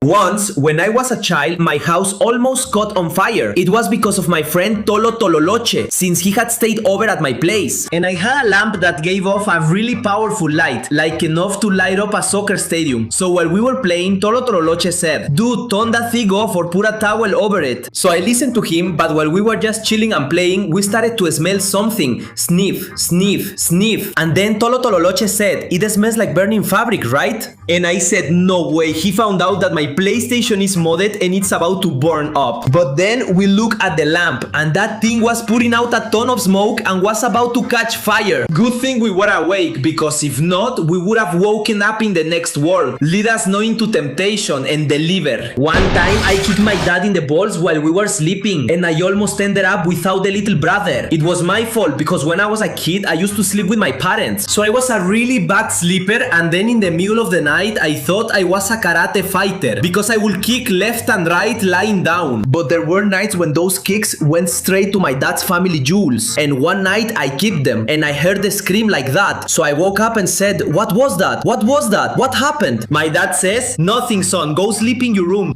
Once, when I was a child, my house almost caught on fire. It was because of my friend Tolo Tololoche, since he had stayed over at my place. And I had a lamp that gave off a really powerful light, like enough to light up a soccer stadium. So while we were playing, Tolo Tololoche said, "Dude, turn that thing off or put a towel over it." So I listened to him, but while we were just chilling and playing, we started to smell something. Sniff, sniff, sniff. And then Tolo Tololoche said, "It smells like burning fabric, right?" And I said, "No way, he found out that my PlayStation is modded and it's about to burn up." But then we look at the lamp and that thing was putting out a ton of smoke and was about to catch fire. Good thing we were awake, because if not, we would have woken up in the next world, lead us not into temptation and deliver. One time I kicked my dad in the balls while we were sleeping and I almost ended up without the little brother. It was my fault because when I was a kid I used to sleep with my parents. So I was a really bad sleeper, and then in the middle of the night I thought I was a karate fighter because I would kick left and right lying down. But there were nights when those kicks went straight to my dad's family jewels, and one night I kicked them and I heard the scream like that. So I woke up and said, "What was that? What was that? What happened?" My dad says, "Nothing, son, go sleep in your room."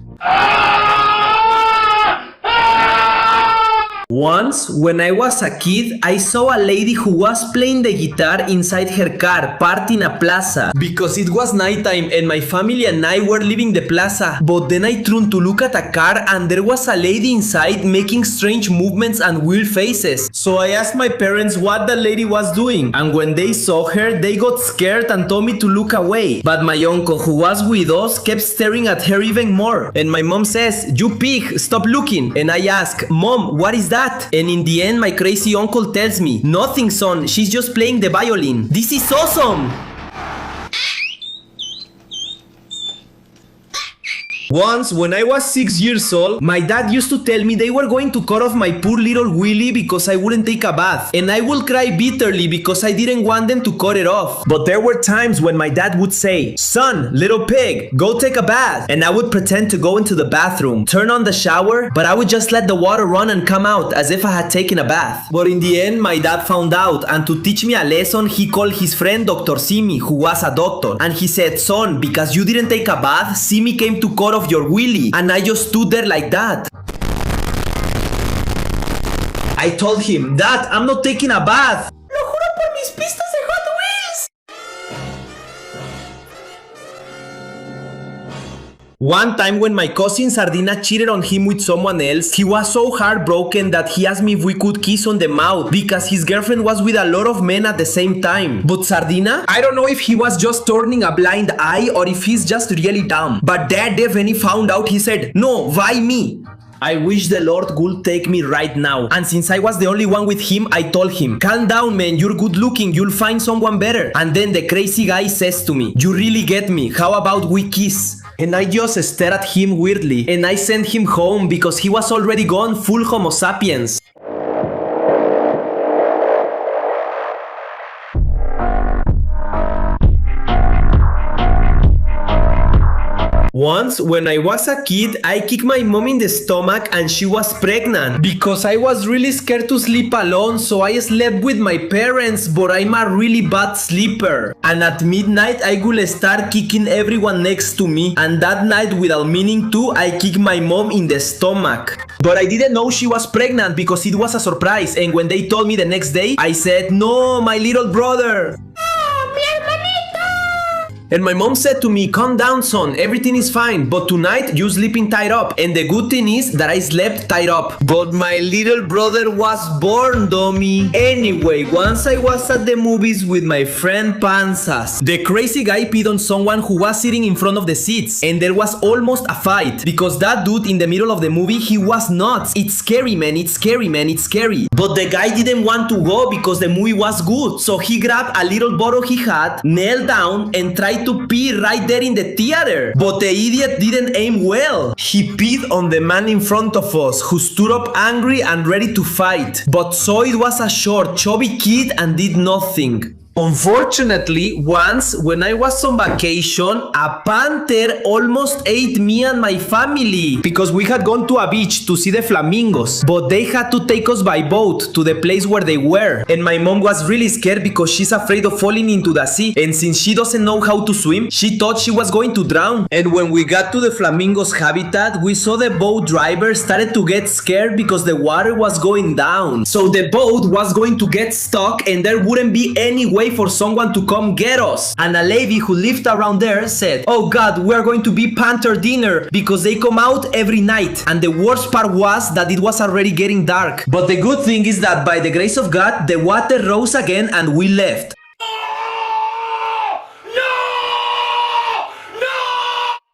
Once, when I was a kid, I saw a lady who was playing the guitar inside her car, parked in a plaza, because it was nighttime and my family and I were leaving the plaza. But then I turned to look at a car and there was a lady inside making strange movements and weird faces. So I asked my parents what the lady was doing, and when they saw her, they got scared and told me to look away. But my uncle, who was with us, kept staring at her even more. And my mom says, "You pig, stop looking." And I ask, "Mom, what is that?" And in the end, my crazy uncle tells me, "Nothing, son, she's just playing the violin." This is awesome! Once, when I was 6 years old, my dad used to tell me they were going to cut off my poor little willy because I wouldn't take a bath. And I would cry bitterly because I didn't want them to cut it off. But there were times when my dad would say, "Son, little pig, go take a bath." And I would pretend to go into the bathroom, turn on the shower, but I would just let the water run and come out as if I had taken a bath. But in the end, my dad found out, and to teach me a lesson, he called his friend Dr. Simi, who was a doctor. And he said, "Son, because you didn't take a bath, Simi came to cut off your willy." And I just stood there like that. I told him, "Dad, I'm not taking a bath." Lo juro por mis pistas de Hot Wheels. One time when my cousin Sardina cheated on him with someone else, he was so heartbroken that he asked me if we could kiss on the mouth because his girlfriend was with a lot of men at the same time. But Sardina, I don't know if he was just turning a blind eye or if he's just really dumb. But that day when he found out, he said, "No, why me?" I wish the Lord would take me right now. And since I was the only one with him, I told him, "Calm down, man, you're good looking, you'll find someone better." And then the crazy guy says to me, "You really get me, how about we kiss?" And I just stared at him weirdly, and I sent him home because he was already gone full Homo sapiens. Once, when I was a kid, I kicked my mom in the stomach and she was pregnant because I was really scared to sleep alone, so I slept with my parents, but I'm a really bad sleeper. And at midnight, I would start kicking everyone next to me, and that night, without meaning to, I kicked my mom in the stomach. But I didn't know she was pregnant because it was a surprise, and when they told me the next day, I said, "No, my little brother." And my mom said to me, "Calm down, son, everything is fine, but tonight you sleeping tied up." And the good thing is that I slept tied up. But my little brother was born, dummy. Anyway, once I was at the movies with my friend Panther. The crazy guy peed on someone who was sitting in front of the seats, and there was almost a fight because that dude in the middle of the movie, he was nuts. It's scary, man, it's scary, man, it's scary. But the guy didn't want to go because the movie was good, so he grabbed a little bottle he had, knelt down, and tried to pee right there in the theater. But the idiot didn't aim well. He peed on the man in front of us, who stood up angry and ready to fight. But so it was a short, chubby kid and did nothing. Unfortunately, once when I was on vacation, a panther almost ate me and my family because we had gone to a beach to see the flamingos, but they had to take us by boat to the place where they were. And my mom was really scared because she's afraid of falling into the sea, and since she doesn't know how to swim, she thought she was going to drown. And when we got to the flamingos habitat, we saw the boat driver started to get scared because the water was going down. So the boat was going to get stuck and there wouldn't be any way for someone to come get us. And a lady who lived around there said, "Oh God, we are going to be Panther dinner because they come out every night." And the worst part was that it was already getting dark. But the good thing is that by the grace of God, the water rose again and we left.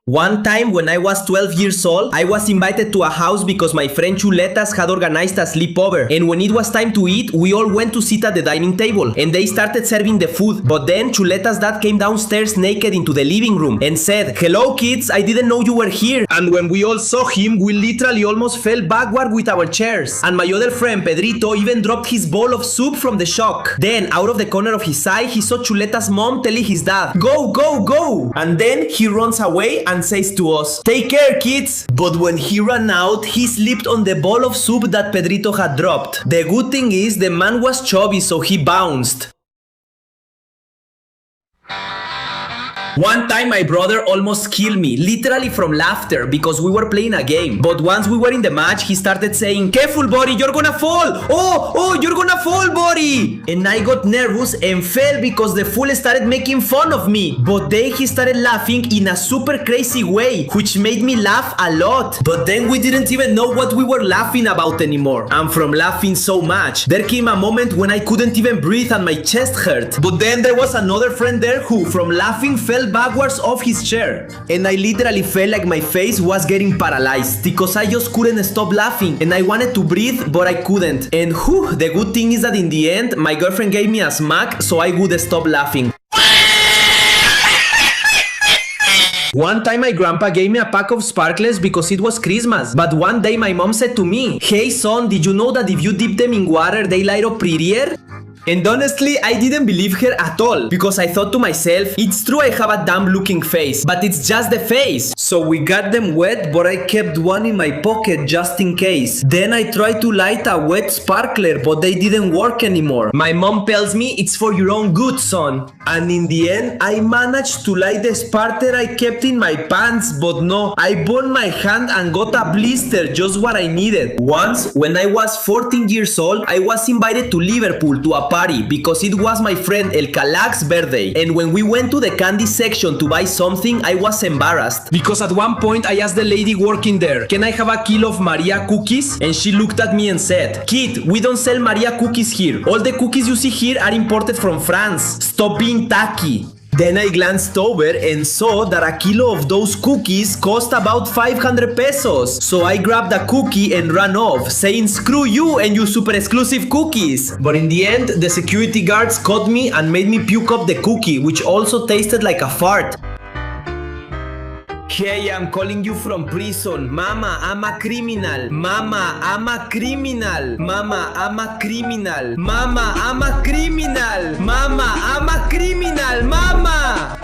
One time when I was 12 years old, I was invited to a house because my friend Chuletas had organized a sleepover. And when it was time to eat, we all went to sit at the dining table. And they started serving the food. But then Chuletas' dad came downstairs naked into the living room and said, "Hello kids, I didn't know you were here." And when we all saw him, we literally almost fell backward with our chairs. And my other friend Pedrito even dropped his bowl of soup from the shock. Then out of the corner of his eye, he saw Chuletas' mom telling his dad, "Go, go, go." And then he runs away and says to us, "Take care, kids." But when he ran out, he slipped on the bowl of soup that Pedrito had dropped. The good thing is the man was chubby, so he bounced. One time my brother almost killed me, literally from laughter, because we were playing a game. But once we were in the match, he started saying, "Careful, buddy, you're gonna fall! Oh, you're gonna fall, buddy!" And I got nervous and fell because the fool started making fun of me. But then he started laughing in a super crazy way, which made me laugh a lot. But then we didn't even know what we were laughing about anymore. And from laughing so much, there came a moment when I couldn't even breathe and my chest hurt. But then there was another friend there who, from laughing, fell backwards off his chair. And I literally felt like my face was getting paralyzed because I just couldn't stop laughing and I wanted to breathe but I couldn't. And the good thing is that in the end my girlfriend gave me a smack so I would stop laughing. One time my grandpa gave me a pack of sparklers because it was Christmas. But one day my mom said to me, "Hey son, did you know that if you dip them in water they light up prettier?" And honestly, I didn't believe her at all because I thought to myself, it's true I have a dumb looking face, but it's just the face. So we got them wet, but I kept one in my pocket just in case. Then I tried to light a wet sparkler, but they didn't work anymore. My mom tells me it's for your own good, son. And in the end, I managed to light the sparkler I kept in my pants, but no, I burned my hand and got a blister, just what I needed. Once, when I was 14 years old, I was invited to Liverpool to a party because it was my friend El Kalak's birthday. And when we went to the candy section to buy something, I was embarrassed because at one point I asked the lady working there, "Can I have a kilo of Maria cookies?" And she looked at me and said, "Kid, we don't sell Maria cookies here. All the cookies you see here are imported from France. Stop being tacky." Then I glanced over and saw that a kilo of those cookies cost about 500 pesos. So I grabbed a cookie and ran off, saying screw you and you super exclusive cookies. But in the end, the security guards caught me and made me puke up the cookie, which also tasted like a fart. "Hey, I'm calling you from prison. Mama, I'm a criminal. Mama, I'm a criminal. Mama, I'm a criminal. Mama, I'm a criminal. Mama, I'm a criminal. Mama!"